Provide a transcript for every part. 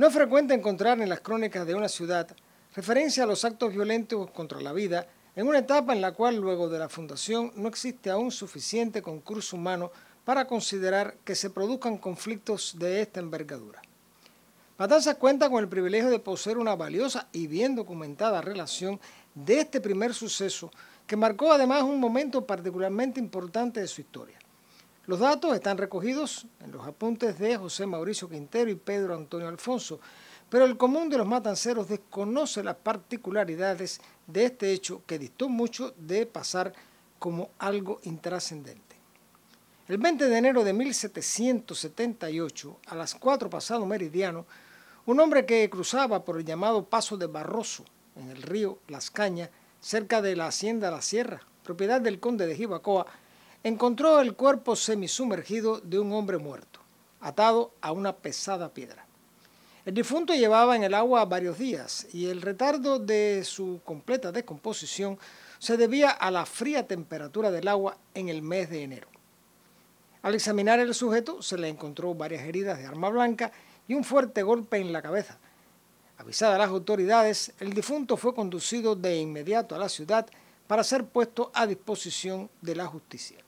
No es frecuente encontrar en las crónicas de una ciudad referencia a los actos violentos contra la vida en una etapa en la cual luego de la fundación no existe aún suficiente concurso humano para considerar que se produzcan conflictos de esta envergadura. Matanzas cuenta con el privilegio de poseer una valiosa y bien documentada relación de este primer suceso que marcó además un momento particularmente importante de su historia. Los datos están recogidos en los apuntes de José Mauricio Quintero y Pedro Antonio Alfonso, pero el común de los matanceros desconoce las particularidades de este hecho que distó mucho de pasar como algo intrascendente. El 20 de enero de 1778, a las 4 pasado meridiano, un hombre que cruzaba por el llamado Paso de Barroso, en el río Las Cañas, cerca de la hacienda La Sierra, propiedad del conde de Jibacoa, encontró el cuerpo semisumergido de un hombre muerto, atado a una pesada piedra. El difunto llevaba en el agua varios días y el retardo de su completa descomposición se debía a la fría temperatura del agua en el mes de enero. Al examinar el sujeto se le encontró varias heridas de arma blanca y un fuerte golpe en la cabeza. Avisadas las autoridades, el difunto fue conducido de inmediato a la ciudad para ser puesto a disposición de la justicia.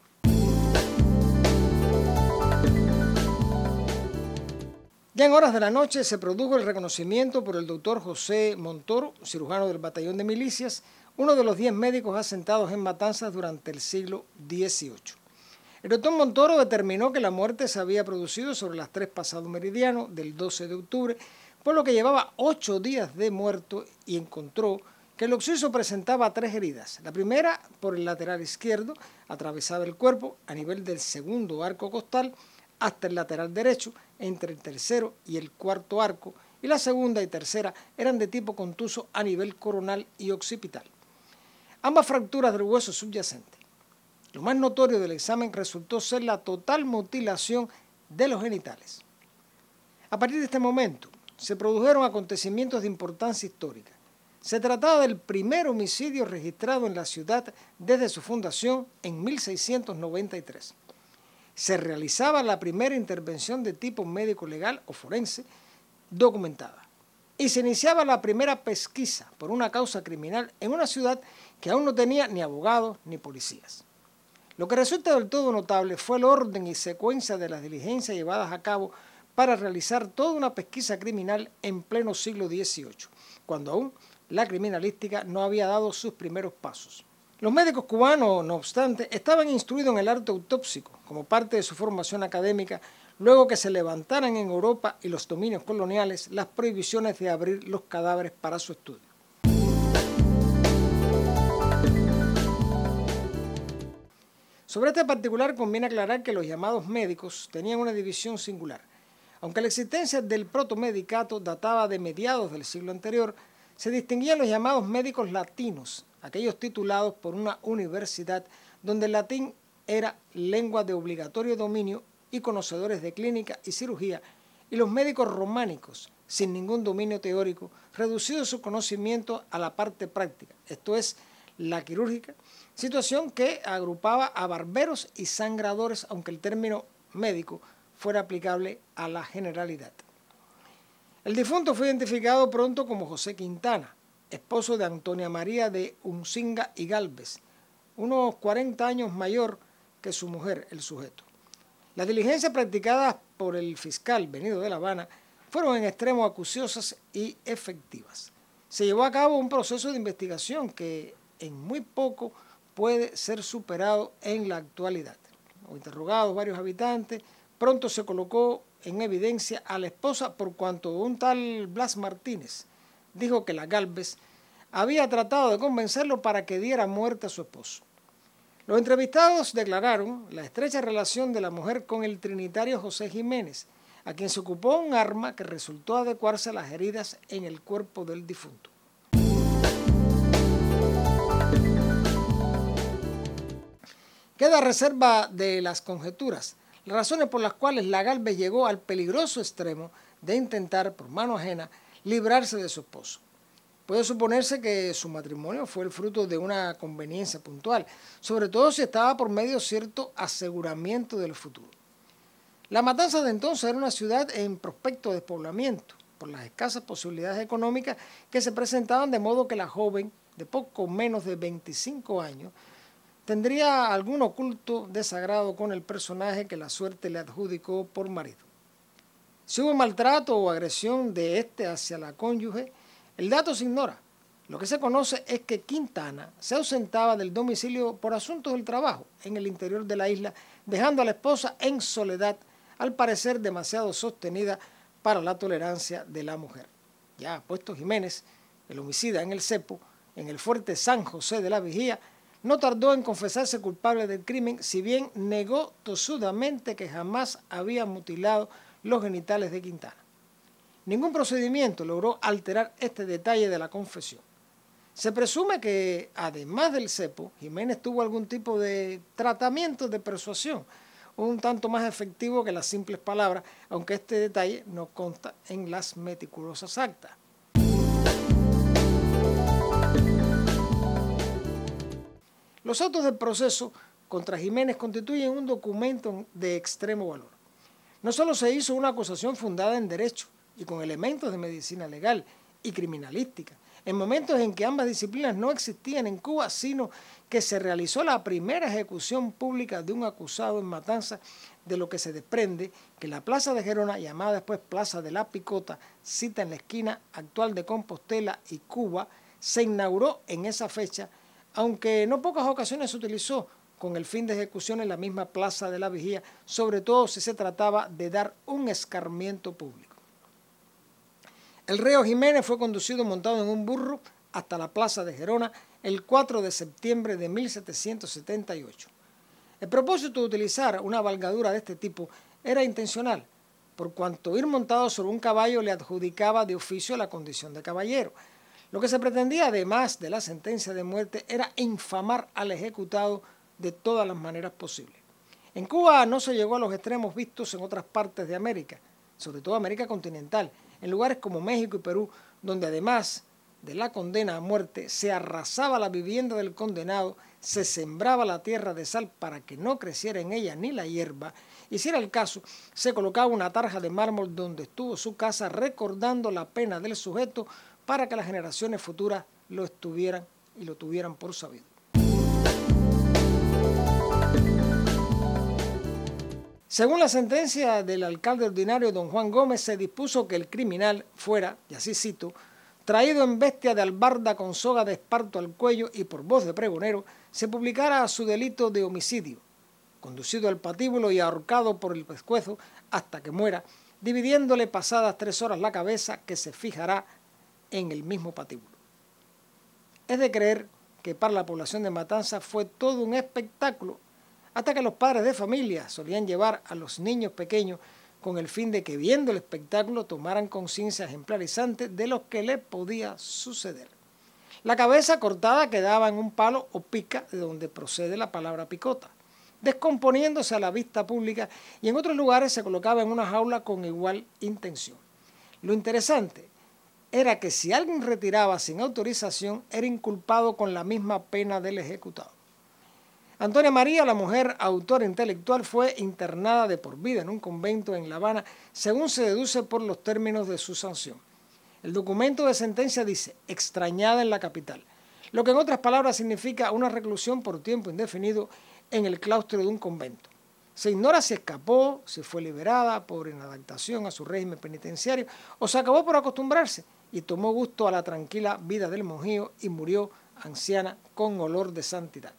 Ya en horas de la noche se produjo el reconocimiento por el doctor José Montoro, cirujano del Batallón de Milicias, uno de los 10 médicos asentados en Matanzas durante el siglo XVIII. El doctor Montoro determinó que la muerte se había producido sobre las 3 pasado meridiano del 12 de octubre, por lo que llevaba 8 días de muerto y encontró que el occiso presentaba 3 heridas. La primera por el lateral izquierdo, atravesaba el cuerpo a nivel del segundo arco costal hasta el lateral derecho, entre el tercero y el cuarto arco, y la segunda y tercera eran de tipo contuso a nivel coronal y occipital. Ambas fracturas del hueso subyacente. Lo más notorio del examen resultó ser la total mutilación de los genitales. A partir de este momento se produjeron acontecimientos de importancia histórica. Se trataba del primer homicidio registrado en la ciudad desde su fundación en 1693. Se realizaba la primera intervención de tipo médico legal o forense documentada y se iniciaba la primera pesquisa por una causa criminal en una ciudad que aún no tenía ni abogados ni policías. Lo que resulta del todo notable fue el orden y secuencia de las diligencias llevadas a cabo para realizar toda una pesquisa criminal en pleno siglo XVIII, cuando aún la criminalística no había dado sus primeros pasos. Los médicos cubanos, no obstante, estaban instruidos en el arte autópsico como parte de su formación académica, luego que se levantaran en Europa y los dominios coloniales las prohibiciones de abrir los cadáveres para su estudio. Sobre este particular conviene aclarar que los llamados médicos tenían una división singular. Aunque la existencia del protomedicato databa de mediados del siglo anterior, se distinguían los llamados médicos latinos, aquellos titulados por una universidad donde el latín era lengua de obligatorio dominio y conocedores de clínica y cirugía, y los médicos románicos, sin ningún dominio teórico, reducido su conocimiento a la parte práctica, esto es, la quirúrgica, situación que agrupaba a barberos y sangradores, aunque el término médico fuera aplicable a la generalidad. El difunto fue identificado pronto como José Quintana, esposo de Antonia María de Uncinga y Gálvez, unos 40 años mayor que su mujer, el sujeto. Las diligencias practicadas por el fiscal venido de La Habana fueron en extremo acuciosas y efectivas. Se llevó a cabo un proceso de investigación que en muy poco puede ser superado en la actualidad. Los interrogados varios habitantes, pronto se colocó en evidencia a la esposa por cuanto un tal Blas Martínez dijo que la Gálvez había tratado de convencerlo para que diera muerte a su esposo. Los entrevistados declararon la estrecha relación de la mujer con el trinitario José Jiménez, a quien se ocupó un arma que resultó adecuarse a las heridas en el cuerpo del difunto. Queda a reserva de las conjeturas las razones por las cuales la Gálvez llegó al peligroso extremo de intentar, por mano ajena, librarse de su esposo. Puede suponerse que su matrimonio fue el fruto de una conveniencia puntual, sobre todo si estaba por medio cierto aseguramiento del futuro. La Matanza de entonces era una ciudad en prospecto de despoblamiento, por las escasas posibilidades económicas que se presentaban, de modo que la joven, de poco menos de 25 años, tendría algún oculto desagrado con el personaje que la suerte le adjudicó por marido. Si hubo maltrato o agresión de este hacia la cónyuge, el dato se ignora. Lo que se conoce es que Quintana se ausentaba del domicilio por asuntos del trabajo en el interior de la isla, dejando a la esposa en soledad, al parecer demasiado sostenida para la tolerancia de la mujer. Ya puesto Jiménez, el homicida en el cepo, en el fuerte San José de la Vigía, no tardó en confesarse culpable del crimen, si bien negó tosudamente que jamás había mutilado los genitales de Quintana. Ningún procedimiento logró alterar este detalle de la confesión. Se presume que, además del cepo, Jiménez tuvo algún tipo de tratamiento de persuasión, un tanto más efectivo que las simples palabras, aunque este detalle no consta en las meticulosas actas. Los autos del proceso contra Jiménez constituyen un documento de extremo valor. No solo se hizo una acusación fundada en derecho y con elementos de medicina legal y criminalística, en momentos en que ambas disciplinas no existían en Cuba, sino que se realizó la primera ejecución pública de un acusado en Matanzas, de lo que se desprende que la Plaza de Gerona, llamada después Plaza de la Picota, cita en la esquina actual de Compostela y Cuba, se inauguró en esa fecha, aunque en no pocas ocasiones se utilizó con el fin de ejecución en la misma Plaza de la Vigía, sobre todo si se trataba de dar un escarmiento público. El reo Jiménez fue conducido montado en un burro hasta la Plaza de Gerona el 4 de septiembre de 1778. El propósito de utilizar una valgadura de este tipo era intencional, por cuanto ir montado sobre un caballo le adjudicaba de oficio la condición de caballero. Lo que se pretendía, además de la sentencia de muerte, era infamar al ejecutado de todas las maneras posibles. En Cuba no se llegó a los extremos vistos en otras partes de América, sobre todo América continental, en lugares como México y Perú, donde además de la condena a muerte se arrasaba la vivienda del condenado, se sembraba la tierra de sal para que no creciera en ella ni la hierba, y si era el caso, se colocaba una tarja de mármol donde estuvo su casa, recordando la pena del sujeto para que las generaciones futuras lo estuvieran y lo tuvieran por sabido. Según la sentencia del alcalde ordinario don Juan Gómez, se dispuso que el criminal fuera, y así cito, traído en bestia de albarda con soga de esparto al cuello y por voz de pregonero, se publicara su delito de homicidio, conducido al patíbulo y ahorcado por el pescuezo hasta que muera, dividiéndole pasadas 3 horas la cabeza, que se fijará en el mismo patíbulo. Es de creer que para la población de Matanzas fue todo un espectáculo, hasta que los padres de familia solían llevar a los niños pequeños con el fin de que, viendo el espectáculo, tomaran conciencia ejemplarizante de lo que le podía suceder. La cabeza cortada quedaba en un palo o pica, de donde procede la palabra picota, descomponiéndose a la vista pública, y en otros lugares se colocaba en una jaula con igual intención. Lo interesante era que si alguien retiraba sin autorización, era inculpado con la misma pena del ejecutado. Antonia María, la mujer autora intelectual, fue internada de por vida en un convento en La Habana, según se deduce por los términos de su sanción. El documento de sentencia dice, extrañada en la capital, lo que en otras palabras significa una reclusión por tiempo indefinido en el claustro de un convento. Se ignora si escapó, si fue liberada por inadaptación a su régimen penitenciario o se acabó por acostumbrarse y tomó gusto a la tranquila vida del monjío y murió anciana con olor de santidad.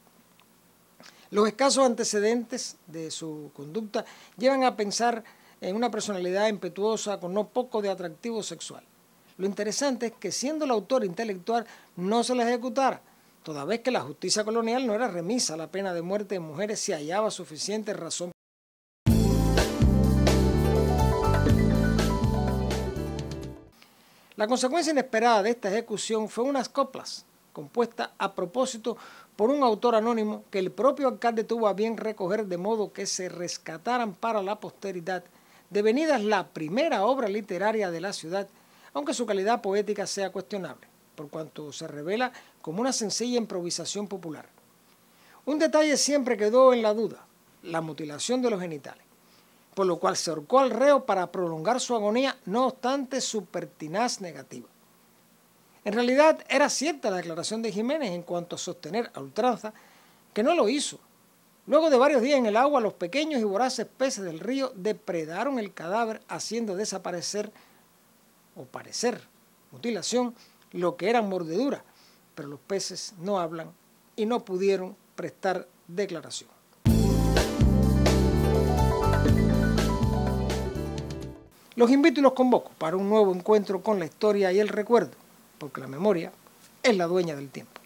Los escasos antecedentes de su conducta llevan a pensar en una personalidad impetuosa con no poco de atractivo sexual. Lo interesante es que, siendo el autor intelectual, no se la ejecutara, toda vez que la justicia colonial no era remisa a la pena de muerte en mujeres si hallaba suficiente razón. La consecuencia inesperada de esta ejecución fue unas coplas compuestas a propósito por un autor anónimo que el propio alcalde tuvo a bien recoger, de modo que se rescataran para la posteridad, devenidas la primera obra literaria de la ciudad, aunque su calidad poética sea cuestionable, por cuanto se revela como una sencilla improvisación popular. Un detalle siempre quedó en la duda: la mutilación de los genitales. por lo cual se ahorcó al reo para prolongar su agonía, no obstante su pertinaz negativa. En realidad era cierta la declaración de Jiménez en cuanto a sostener a ultranza que no lo hizo. Luego de varios días en el agua, los pequeños y voraces peces del río depredaron el cadáver, haciendo desaparecer o parecer mutilación lo que eran mordeduras, pero los peces no hablan y no pudieron prestar declaración. Los invito y los convoco para un nuevo encuentro con la historia y el recuerdo, porque la memoria es la dueña del tiempo.